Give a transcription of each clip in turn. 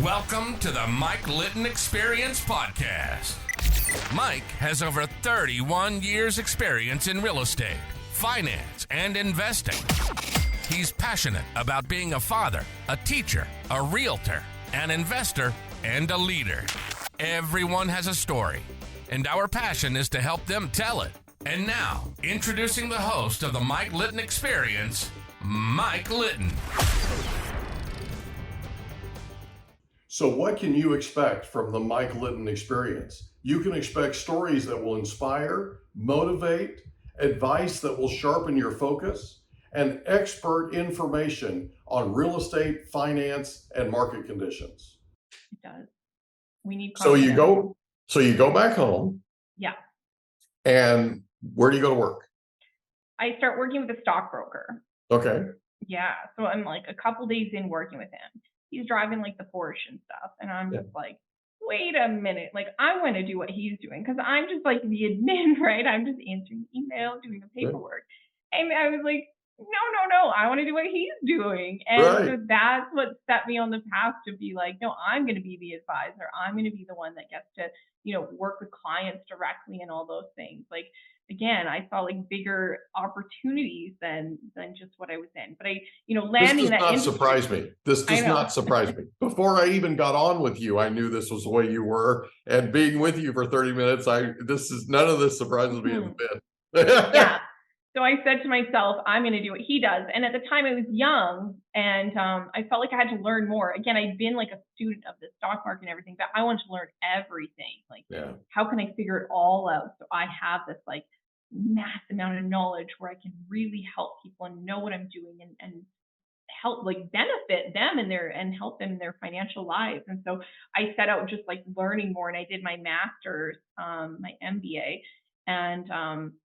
Welcome to the Mike Litton Experience Podcast. Mike has over 31 years experience in real estate, finance, and investing. He's passionate about being a father, a teacher, a realtor, an investor, and a leader. Everyone has a story, and our passion is to help them tell it. And now, introducing the host of the Mike Litton Experience, Mike Litton. So what can you expect from the Mike Litton Experience? You can expect stories that will inspire, motivate, advice that will sharpen your focus, and expert information on real estate, finance, and market conditions. It does. We need So you confidence. go back home. Yeah. And where do you go to work? I start working with a stockbroker. Okay. Yeah. So I'm like a couple days in working with him. He's driving like the Porsche and stuff. And I'm just like, wait a minute. Like, I want to do what he's doing because I'm just like the admin, right? I'm just answering email, doing the paperwork. And I was like, no. I want to do what he's doing. And so that's what set me on the path to be like, no, I'm going to be the advisor. I'm going to be the one that gets to, work with clients directly and all those things. Like, again, I saw like bigger opportunities than just what I was in. But landing that This does not surprise me. This does not surprise me. Before I even got on with you, I knew this was the way you were. And being with you for 30 minutes, none of this surprises me in the bit. Yeah. So I said to myself, I'm going to do what he does. And at the time I was young and I felt like I had to learn more. Again, I'd been like a student of the stock market and everything, but I wanted to learn everything. Like, how can I figure it all out? So I have this like mass amount of knowledge where I can really help people and know what I'm doing and help like benefit them and help them in their financial lives. And so I set out just like learning more, and I did my master's, my MBA, and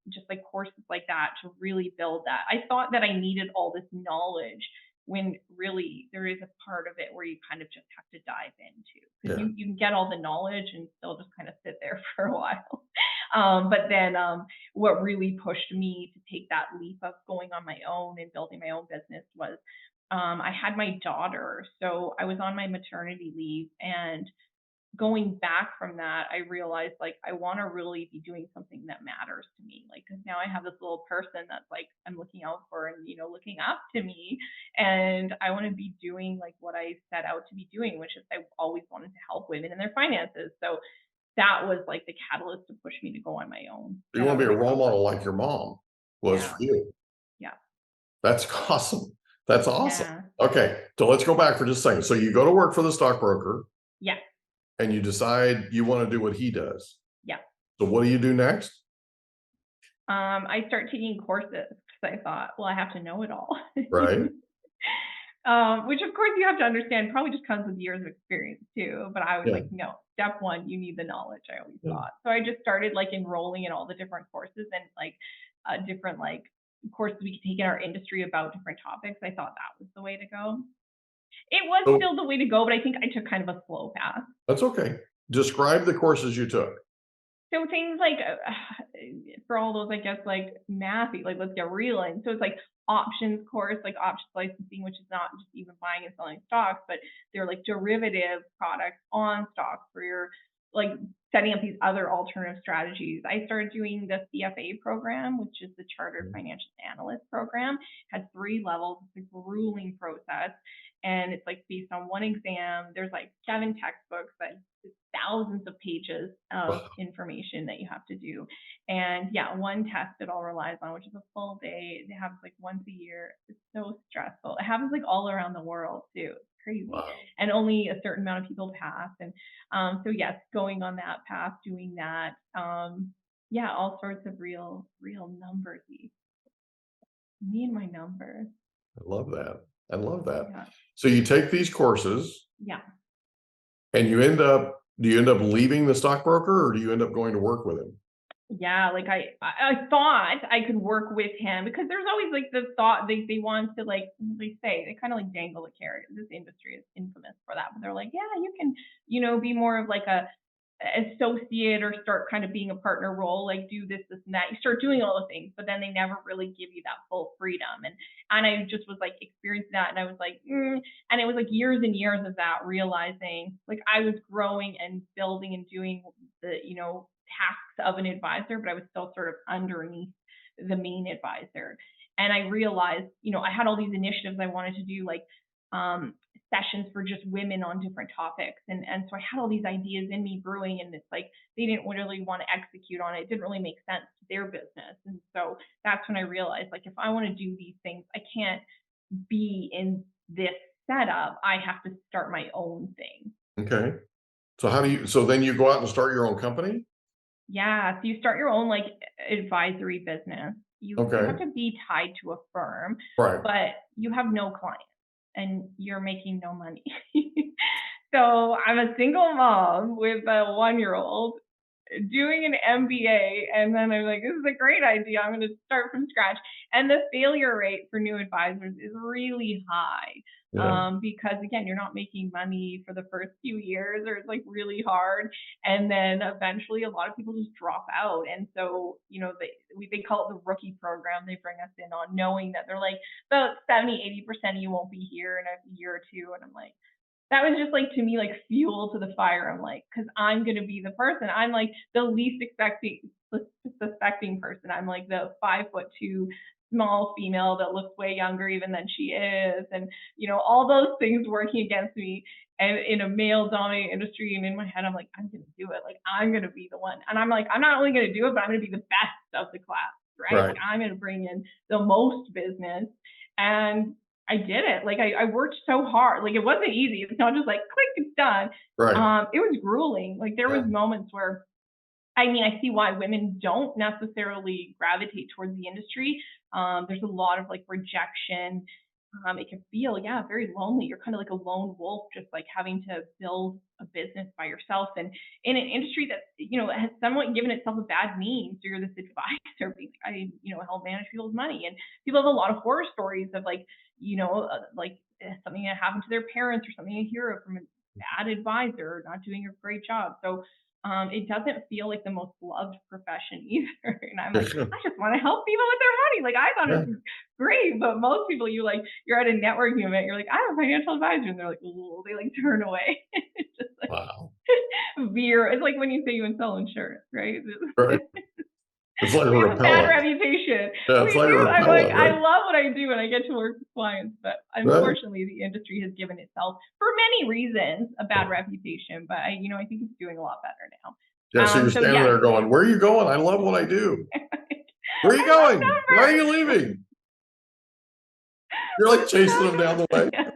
just like courses like that to really build that. I thought that I needed all this knowledge when really there is a part of it where you kind of just have to dive into, because you can get all the knowledge and still just kind of sit there for a while. But then what really pushed me to take that leap of going on my own and building my own business was I had my daughter. So I was on my maternity leave, and going back from that, I realized like I want to really be doing something that matters to me. Like, because now I have this little person that's like I'm looking out for and looking up to me, and I want to be doing like what I set out to be doing, which is I always wanted to help women in their finances. So that was like the catalyst to push me to go on my own. You want to be a role model like your mom was for you. Yeah. That's awesome. That's awesome. Yeah. Okay, so let's go back for just a second. So you go to work for the stockbroker. Yeah. And you decide you want to do what he does. Yeah. So what do you do next? I start taking courses because I thought, well, I have to know it all. Right. Which of course you have to understand probably just comes with years of experience too. But I was like, no, step one, you need the knowledge, I always thought. So I just started like enrolling in all the different courses and like different like courses we could take in our industry about different topics. I thought that was the way to go. It was still the way to go, but I think I took kind of a slow path. That's okay. Describe the courses you took. So things like, for all those, I guess, like mathy, like let's get real in. So it's like options course, like options licensing, which is not just even buying and selling stocks, but they're like derivative products on stocks for your like setting up these other alternative strategies. I started doing the CFA program, which is the Chartered Financial Analyst program. It has 3 levels. It's a grueling process. And it's like based on one exam. There's like 7 textbooks, that thousands of pages of information that you have to do. And one test it all relies on, which is a full day. It happens like once a year. It's so stressful. It happens like all around the world too. It's crazy. Wow. And only a certain amount of people pass. And so yes, going on that path, doing that. All sorts of real numbers. Me and my numbers. I love that. Yeah. So you take these courses. Yeah. And do you end up leaving the stockbroker, or do you end up going to work with him? Yeah, like I thought I could work with him, because there's always like the thought they want to, like they kind of like dangle the carrot. This industry is infamous for that, but they're like, yeah, you can, be more of like a associate or start kind of being a partner role, like do this, this, and that. You start doing all the things, but then they never really give you that full freedom. And I just was like experiencing that, and I was like, and it was like years and years of that, realizing like I was growing and building and doing the, tasks of an advisor, but I was still sort of underneath the main advisor. And I realized, I had all these initiatives I wanted to do, like um, sessions for just women on different topics. And so I had all these ideas in me brewing, and it's like they didn't really want to execute on it. It didn't really make sense to their business. And so that's when I realized, like, if I want to do these things, I can't be in this setup. I have to start my own thing. Okay. So then you go out and start your own company? Yeah. So you start your own like advisory business. You have Okay. to be tied to a firm, Right. but you have no clients and you're making no money. So I'm a single mom with a 1-year-old doing an MBA, and then I'm like, this is a great idea. I'm going to start from scratch. And the failure rate for new advisors is really high, Yeah. because again, you're not making money for the first few years, or it's like really hard, and then eventually a lot of people just drop out. And so they call it the rookie program. They bring us in on knowing that they're like about 70-80% of you won't be here in a year or two, and I'm like, that was just like to me like fuel to the fire. I'm like, because I'm gonna be the person. I'm like the least suspecting person. I'm like the 5'2" small female that looks way younger even than she is, and all those things working against me. And in a male-dominated industry, and in my head, I'm like, I'm gonna do it. Like I'm gonna be the one. And I'm like, I'm not only gonna do it, but I'm gonna be the best of the class, right? Right. Like I'm gonna bring in the most business. And I did it. Like I worked so hard. Like it wasn't easy. It's not just like click, it's done. Right. It was grueling. Like there was Yeah. moments where, I mean, I see why women don't necessarily gravitate towards the industry. There's a lot of like rejection. It can feel, yeah, very lonely. You're kind of like a lone wolf, just like having to build a business by yourself, and in an industry that has somewhat given itself a bad name. So you're this advisor, help manage people's money, and people have a lot of horror stories of like, something that happened to their parents or something they hear from a bad advisor not doing a great job. So it doesn't feel like the most loved profession either. And I'm like, I just want to help people with their money. Like I thought it Yeah. was great, but most people, you're at a networking event, you're like, I'm a financial advisor, and they're like, ooh, they like turn away. It's just like Wow. veer. It's like when you say you sell insurance, right? Right. It's like a We have a bad repellent. reputation. Yeah, it's We like a do. I'm like, repellent, I right? love what I do and I get to work with clients, but Right. unfortunately the industry has given itself, for many reasons, a bad reputation. But I think it's doing a lot better now. Yeah. So you're So standing yes. there going, "Where are you going? I love what I do. Where are you I love going? Why are you numbers. leaving?" You're like Let's chasing talk them down the about way. yes.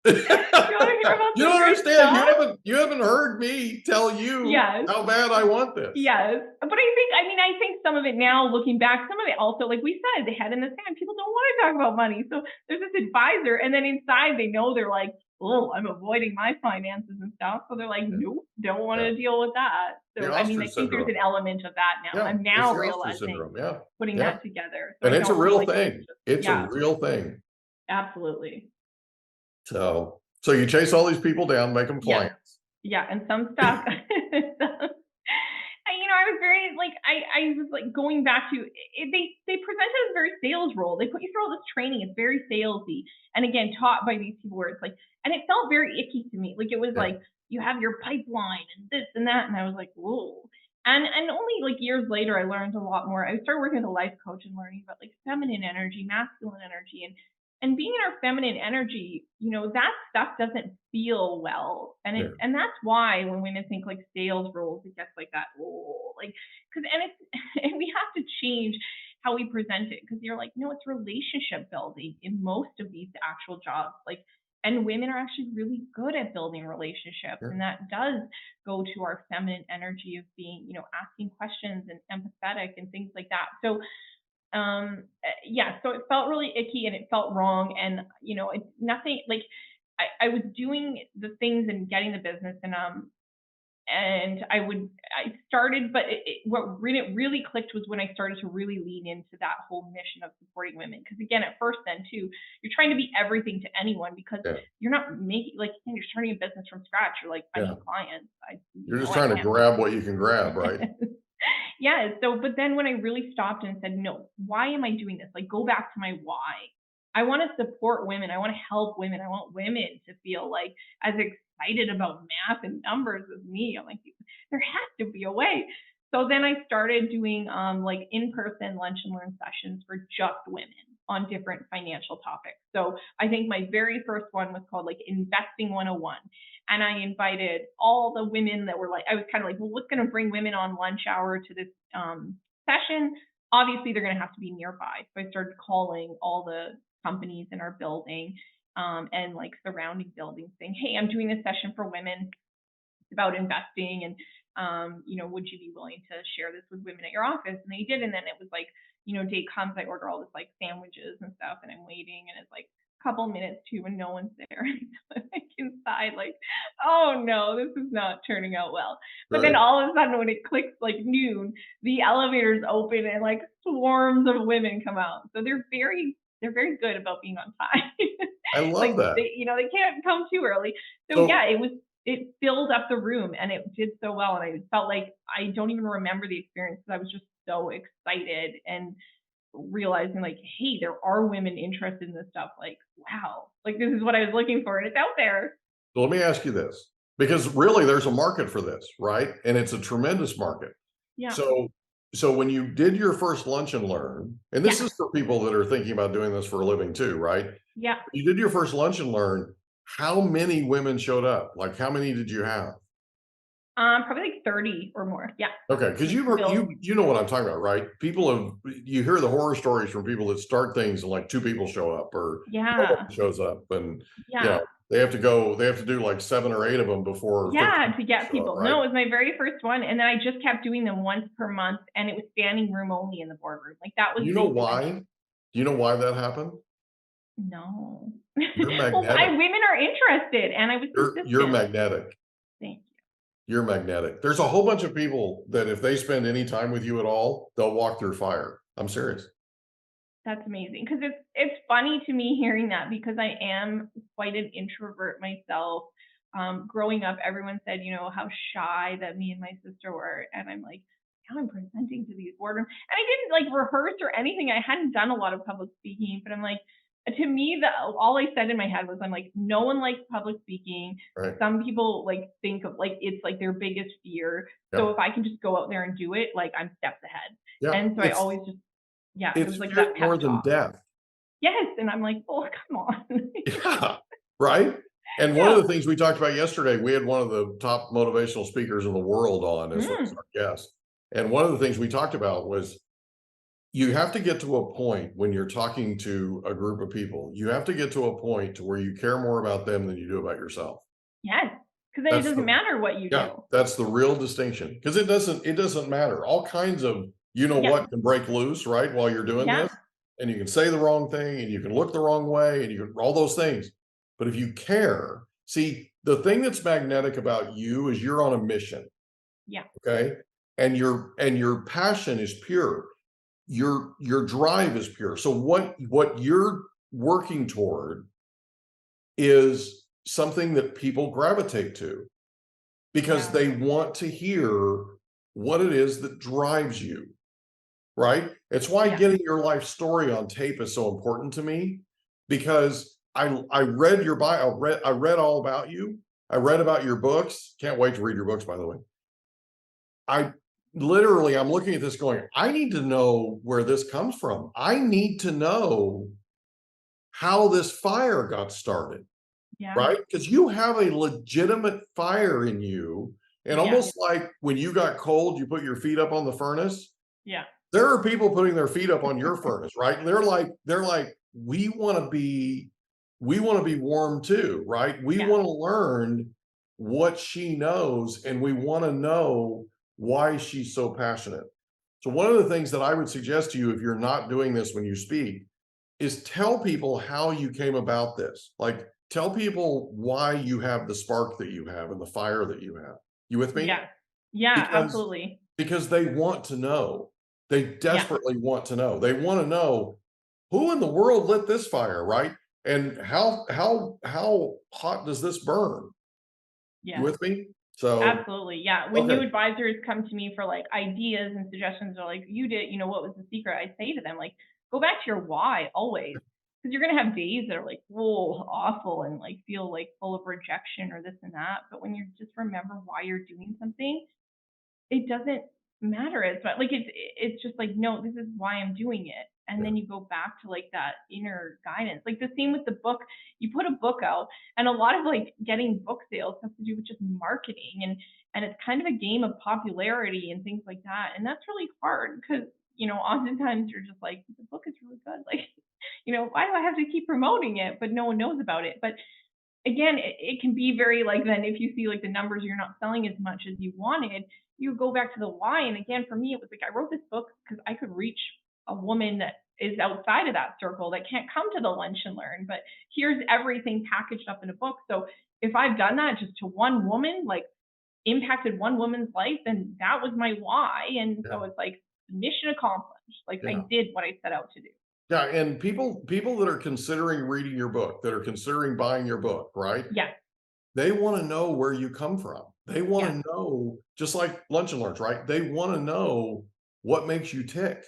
You want to hear about You some don't great understand. stuff? You haven't heard me tell you Yes. how bad I want this. Yes. But I think some of it now, looking back, some of it also, like we said, the head in the sand, people don't want to talk about money. So there's this advisor, and then inside they know they're like, oh, I'm avoiding my finances and stuff. So they're like, Yeah. nope, don't want Yeah. to deal with that. The So I ostrich think there's syndrome. an element of that now. Yeah, I'm it's now the ostrich realizing, syndrome. Yeah. putting Yeah. that together. So And I it's a don't feel real like it's thing. just, It's a yeah, real thing. absolutely. So you chase all these people down, make them Yes. clients. Yeah. And some stuff. I was very like I was like going back to it, they present it as a very sales role. They put you through all this training. It's very salesy, and again taught by these people where it's like, and it felt very icky to me. Like it was Yeah. like you have your pipeline and this and that, and I was like, whoa. And only like years later, I learned a lot more. I started working with a life coach and learning about like feminine energy, masculine energy, and being in our feminine energy, that stuff doesn't feel well. And Yeah. and that's why when women think like sales roles, it gets like that, oh, like, because, and it's, and we have to change how we present it, because you're like, no, it's relationship building in most of these actual jobs. Like, and women are actually really good at building relationships. Yeah. And that does go to our feminine energy of being, asking questions and empathetic and things like that. So yeah, so it felt really icky and it felt wrong. And it's nothing like I was doing the things and getting the business, and And I started, but what really clicked was when I started to really lean into that whole mission of supporting women. Because again, at first, then too, you're trying to be everything to anyone because Yeah. you're not making, like, you're starting a business from scratch. You're like, I Yeah. need clients. You're just I trying to can't. grab what you can grab, right? Yeah. So, but then when I really stopped and said, no, why am I doing this? Like, go back to my why. I want to support women. I want to help women. I want women to feel like as excited about math and numbers as me. I'm like, there has to be a way. So then I started doing like in-person lunch and learn sessions for just women on different financial topics. So I think my very first one was called like Investing 101. And I invited all the women that were like, I was kind of like, well, what's going to bring women on lunch hour to this session? Obviously, they're going to have to be nearby. So I started calling all the companies in our building and like surrounding buildings saying, hey, I'm doing a session for women about investing, and would you be willing to share this with women at your office? And they did. And then it was like, day comes, I order all this like sandwiches and stuff, and I'm waiting, and it's like a couple minutes too, and no one's there. I'm like inside, like, oh no, this is not turning out well. But then all of a sudden, when it clicks like noon, the elevators open and like swarms of women come out. So they're very good about being on time. I love Like that. they can't come too early. So yeah, it filled up the room, and it did so well. And I felt like I don't even remember the experience because I was just so excited and realizing like, hey, there are women interested in this stuff. Like, wow, like this is what I was looking for, and it's out there. So let me ask you this, because really there's a market for this, right? And it's a tremendous market. Yeah. So when you did your first lunch and learn, and this Yeah. is for people that are thinking about doing this for a living too, right? Yeah. You did your first lunch and learn. How many women showed up? Like, how many did you have? Probably like 30 or more. Yeah. Okay, because you know what I'm talking about, right? You hear the horror stories from people that start things and like 2 people show up or Yeah. shows up, and Yeah. they have to do like 7 or 8 of them before Yeah, to get show up, people. right? No, it was my very first one, and then I just kept doing them once per month, and it was standing room only in the boardroom. Like that was You know the why? eventual. Do you know why that happened? No. You're Well, magnetic. women are interested, and I was You're consistent. magnetic. Thank you. You're magnetic. There's a whole bunch of people that if they spend any time with you at all, they'll walk through fire. I'm serious. That's amazing because it's funny to me hearing that because I am quite an introvert myself. Growing up, everyone said, how shy that me and my sister were, and I'm like, now I'm presenting to these boardrooms, and I didn't like rehearse or anything. I hadn't done a lot of public speaking, but I'm like, to me, all I said in my head was, I'm like, no one likes public speaking. Right. Some people like think of like it's like their biggest fear. So if I can just go out there and do it, like I'm steps ahead. Yeah. And so I always just, yeah, it It's was like fear that more pep than talk. death. Yes, and I'm like, oh, come on. Yeah. Right. And one of the things we talked about yesterday, we had one of the top motivational speakers in the world on as our guest. And one of the things we talked about was you have to get to a point when you're talking to a group of people, you have to get to a point to where you care more about them than you do about yourself. Yes, because then it doesn't matter what you do. That's the real distinction, because it doesn't matter. All kinds of what can break loose, right, while you're doing this, and you can say the wrong thing, and you can look the wrong way, and you can all those things. But if you care, see, the thing that's magnetic about you is you're on a mission. Yeah. Okay. And your passion is pure. Your drive is pure. So what you're working toward is something that people gravitate to because they want to hear what it is that drives you, right? It's why getting your life story on tape is so important to me, because I read your bio, I read all about you. I read about your books. Can't wait to read your books, by the way. I'm looking at this going, I need to know where this comes from. I need to know how this fire got started. Yeah. Right? Because you have a legitimate fire in you. And almost like when you got cold, you put your feet up on the furnace. Yeah. There are people putting their feet up on your furnace, right? And they're like, we want to be warm too, right? We want to learn what she knows, and we want to know why she's so passionate. So one of the things that I would suggest to you, if you're not doing this when you speak, is tell people how you came about this. Like, tell people why you have the spark that you have and the fire that you have. You with me? Yeah. Yeah, Because absolutely. because they want to know. They Yeah. desperately want to know. They want to know who in the world lit this fire, right? And how hot does this burn? You Yeah. with me? So, Absolutely. Yeah. When new okay, advisors come to me for like ideas and suggestions or like, you did, what was the secret? I say to them, like, go back to your why always. Because you're going to have days that are like, whoa, awful and like feel like full of rejection or this and that. But when you just remember why you're doing something, it doesn't matter as much. Like it's just like, no, this is why I'm doing it. And yeah, then you go back to like that inner guidance. Like the same with the book. You put a book out, and a lot of like getting book sales has to do with just marketing, and it's kind of a game of popularity and things like that. And that's really hard because oftentimes you're just like, the book is really good. Like, why do I have to keep promoting it? But no one knows about it. But again, it can be very like, then if you see like the numbers, you're not selling as much as you wanted, you go back to the why. And again, for me, it was like I wrote this book because I could reach a woman that is outside of that circle that can't come to the lunch and learn, but here's everything packaged up in a book. So if I've done that just to one woman, like impacted one woman's life, then that was my why. And yeah, so it's like mission accomplished. Like I yeah. did what I set out to do. Yeah, and people that are considering reading your book, that are considering buying your book, right? Yeah. They want to know where you come from. They want Yeah. to know, just like Lunch and Learns, right? They want to know what makes you tick.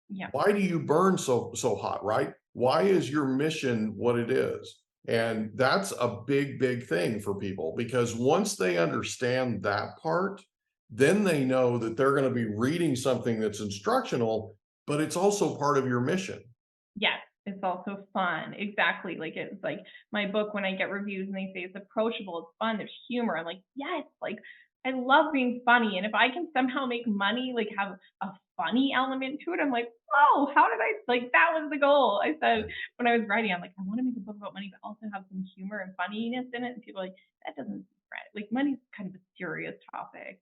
Yeah. Why do you burn so hot, right? Why is your mission what it is? And that's a big thing for people, because once they understand that part, then they know that they're going to be reading something that's instructional, but it's also part of your mission. Yes, it's also fun. Exactly. Like it's like my book, when I get reviews and they say it's approachable, it's fun, there's humor. I'm like, yes, like I love being funny. And if I can somehow make money, like have a funny element to it, I'm like, oh, how did I like that was the goal. I said when I was writing, I'm like, I want to make a book about money, but also have some humor and funniness in it. And people are like, that doesn't seem right. Like money's kind of a serious topic.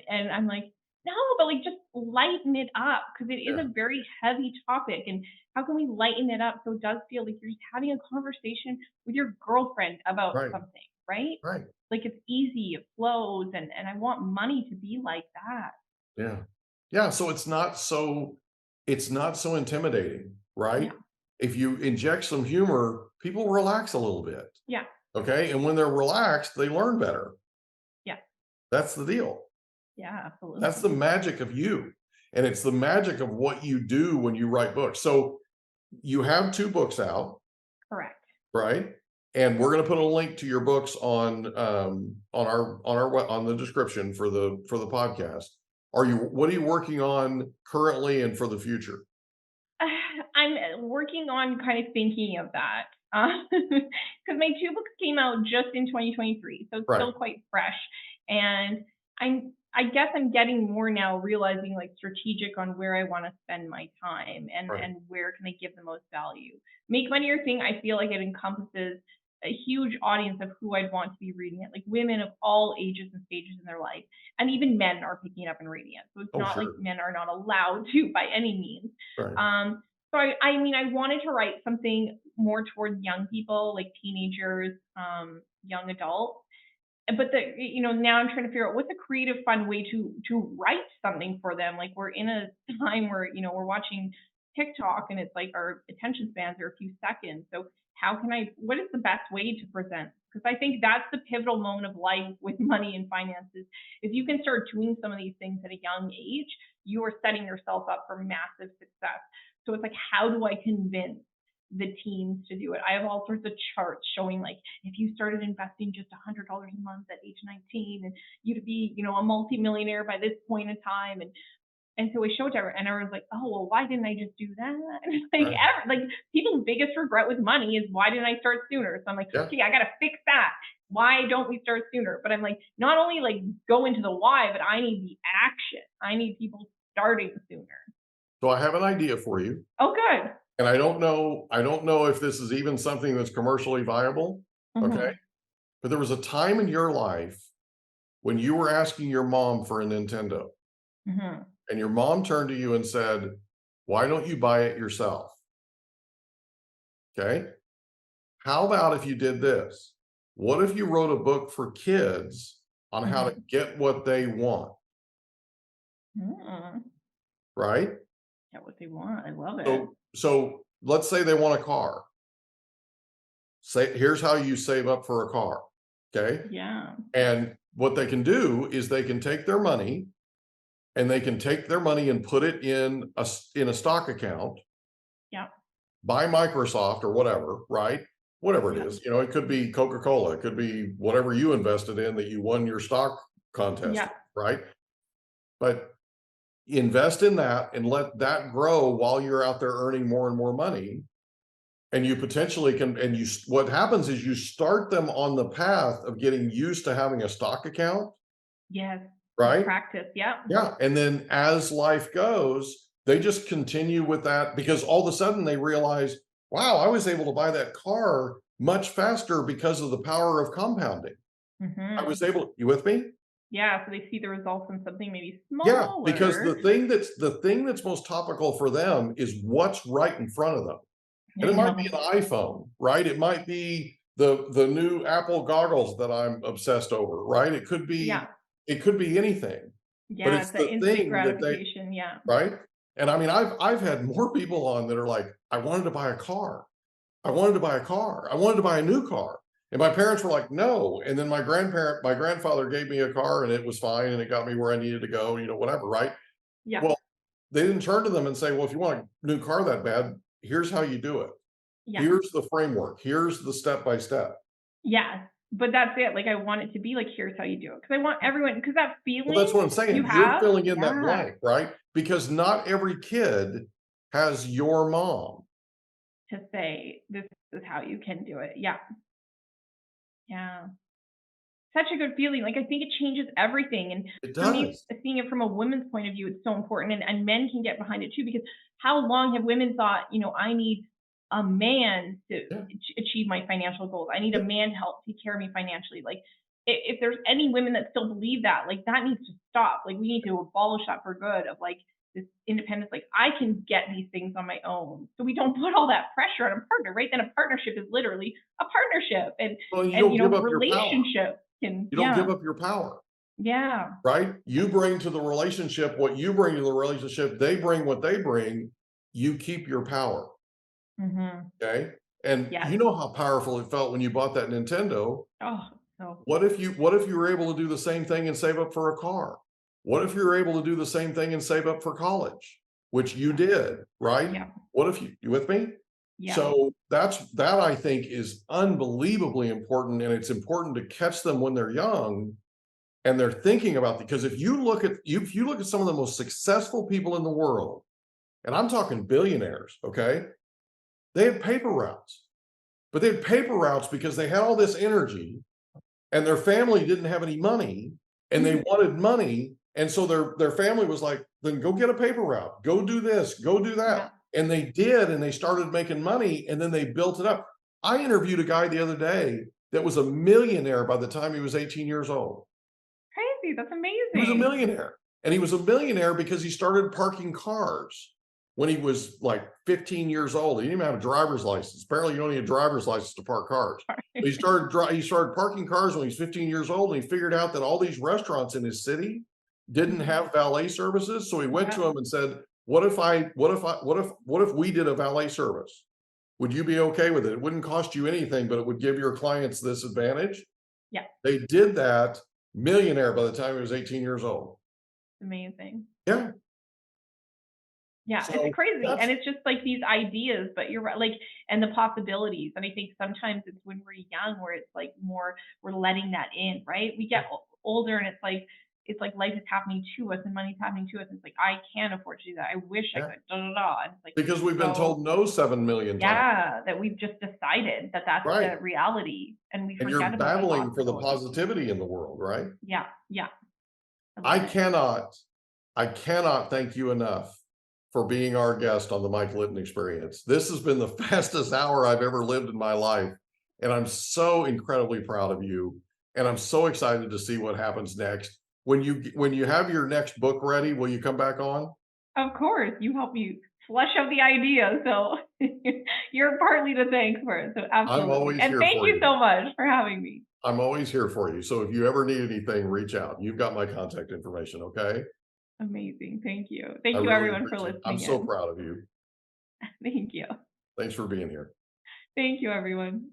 And I'm like, no, but like just lighten it up because it is Yeah, a very heavy topic. And how can we lighten it up so it does feel like you're just having a conversation with your girlfriend about right, something, right? right. Like it's easy, it flows, and I want money to be like that. Yeah. Yeah, so it's not so intimidating, Yeah, right? If you inject some humor, people relax a little bit, yeah, okay? And when they're relaxed, they learn better. yeah, That's the deal. yeah, That's the absolutely. magic of you, and it's the magic of what you do when you write books. So, you have 2 books out, Correct. right? And we're gonna put a link to your books on the description for the podcast. What are you working on currently and for the future? I'm working on kind of thinking of that because my two books came out just in 2023, so it's Right, still quite fresh. And I guess I'm getting more now, realizing like strategic on where I want to spend my time right, and where can I give the most value. Make Money Your Thing, I feel like it encompasses a huge audience of who I'd want to be reading it, like women of all ages and stages in their life, and even men are picking it up and reading it. So it's oh, not like sure, men are not allowed to by any means. right, So I mean, I wanted to write something more towards young people, like teenagers, young adults. But now I'm trying to figure out what's a creative, fun way to write something for them. Like we're in a time where we're watching TikTok, and it's like our attention spans are a few seconds. So what is the best way to present? Because I think that's the pivotal moment of life with money and finances. If you can start doing some of these things at a young age, you are setting yourself up for massive success. So it's like, how do I convince the teens to do it? I have all sorts of charts showing like if you started investing just $100 a month at age 19, and you'd be, a multimillionaire by this point in time. And so we showed to her, and everyone's like, oh, well, why didn't I just do that? And it's like, right, people's biggest regret with money is why didn't I start sooner? So I'm like, yeah. okay, I got to fix that. Why don't we start sooner? But I'm like, not only like go into the why, but I need the action. I need people starting sooner. So I have an idea for you, Oh, good. and I don't know if this is even something that's commercially viable, okay? Hmm. But there was a time in your life when you were asking your mom for a Nintendo, Hmm. and your mom turned to you and said, "Why don't you buy it yourself?" Okay? How about if you did this? What if you wrote a book for kids on how to Mm-hmm. get what they want, Mm. right? Get what they want. I love it. So let's say they want a car. Say, here's how you save up for a car. Okay. Yeah. And what they can do is they can take their money and they can take their money and put it in a stock account Yeah. by Microsoft or whatever, right? Whatever it Yeah. is, it could be Coca-Cola, it could be whatever you invested in that you won your stock contest, Yeah. right? But invest in that and let that grow while you're out there earning more and more money. And you potentially can, and what happens is you start them on the path of getting used to having a stock account, Yes. right? Practice. Yeah. Yeah. And then as life goes, they just continue with that because all of a sudden they realize, wow, I was able to buy that car much faster because of the power of compounding. I Mm-hmm. was able, you with me? Yeah. So they see the results in something maybe Yeah, because smaller. the thing that's most topical for them is what's right in front of them. And I it might be know. an iPhone, right? It might be the new Apple goggles that I'm obsessed over, right? Yeah. It could be anything, but Yeah. it's It's the the instant thing that they, gratification. Yeah. right? And I mean, I've had more people on that are like, I wanted to buy a car. I wanted to buy a car. I wanted to buy a new car. And my parents were like, no. And then my grandfather gave me a car and it was fine and it got me where I needed to go, whatever, right? Yeah. Well, they didn't turn to them and say, well, if you want a new car that bad, here's how you do it. Yeah. Here's the framework. Here's the step by step. Yeah. But that's it. Like I want it to be like, here's how you do it. Because I want everyone, because that Well, that's feeling what I'm you saying. You're have, filling in that yeah, blank, right? Because not every kid has your mom. to say this is how you can do it. Yeah. Yeah. Such a good feeling. Like I think it changes everything. And It for me, does. seeing it from a woman's point of view, it's so important. And men can get behind it too, because how long have women thought, I need a man to Yeah. achieve my financial goals? I need a Yeah. man to help take care of me financially. Like if there's any women that still believe that, like that needs to stop. Like we need to abolish that for good of like this independence. Like I can get these things on my own. So we don't put all that pressure on a partner, right? Then a partnership is literally a partnership. And Well, you and don't you give know, up your power. relationships can, You don't yeah. give up your power, Yeah. right? You bring to the relationship what you bring to the relationship. They bring what they bring. You keep your power. Mhm. Okay. And Yes. you know how powerful it felt when you bought that Nintendo. Oh, so What if you were able to do the same thing and save up for a car? What if you were able to do the same thing and save up for college, which you did, right? yeah. What if you with me? Yeah. So that I think is unbelievably important, and it's important to catch them when they're young and they're thinking about because if you look at some of the most successful people in the world, and I'm talking billionaires, okay, they had paper routes, but they had paper routes because they had all this energy and their family didn't have any money and they Mhm. wanted money. And so their family was like, then go get a paper route, go do this, go do Yeah. that. And they did, and they started making money and then they built it up. I interviewed a guy the other day that was a millionaire by the time he was 18 years old. Crazy. That's He was a amazing. millionaire. And he was a millionaire because he started parking cars when he was like 15 years old. He didn't even have a driver's license. Apparently, you don't need a driver's license to park cars. He started parking cars when he was 15 years old, and he figured out that all these restaurants in his city didn't have valet services. So he went to Yeah. him and said, what if we did a valet service? Would you be okay with it? It wouldn't cost you anything, but it would give your clients this advantage. Yeah. They did that, millionaire by the time he was 18 years old. Amazing. Yeah. Yeah, it's So crazy. that's And it's just like these ideas, but you're right, like, and the possibilities. And I think sometimes it's when we're young where it's like more, we're letting that in, right? We get older and it's like life is happening to us and money's happening to us. It's like, I can't afford to do that. I wish I yeah, could, da, da, da. And it's like, because we've been so told no 7 million times, yeah, that we've just decided that that's right? the reality and we And forget you're about the battling for the possibilities. positivity in the world, right? Yeah. Yeah. I I love it. cannot, I cannot thank you enough for being our guest on the Mike Litton Experience. This has been the fastest hour I've ever lived in my life, and I'm so incredibly proud of you. And I'm so excited to see what happens next. When you have your next book ready, will you come back on? Of course, you help me flesh out the idea, so you're partly to thank for it. So I'm absolutely. always And here thank for you you. so much for having me. I'm always here for you. So if you ever need anything, reach out. You've got my contact information, okay? Amazing. Thank you. Thank I you, really everyone, for appreciate it. listening I'm so in. proud of you. Thank you. Thanks for being here. Thank you, everyone.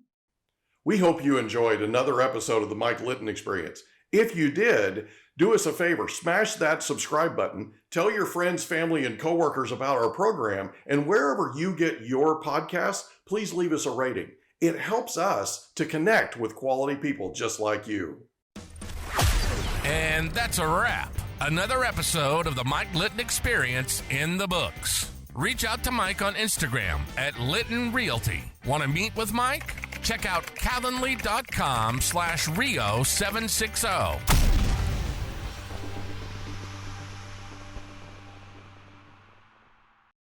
We hope you enjoyed another episode of the Mike Litton Experience. If you did, do us a favor, smash that subscribe button, tell your friends, family, and coworkers about our program, and wherever you get your podcasts, please leave us a rating. It helps us to connect with quality people just like you. And that's a wrap. Another episode of the Mike Litton Experience in the books. Reach out to Mike on Instagram at Litton Realty. Want to meet with Mike? Check out calendly.com/Rio760.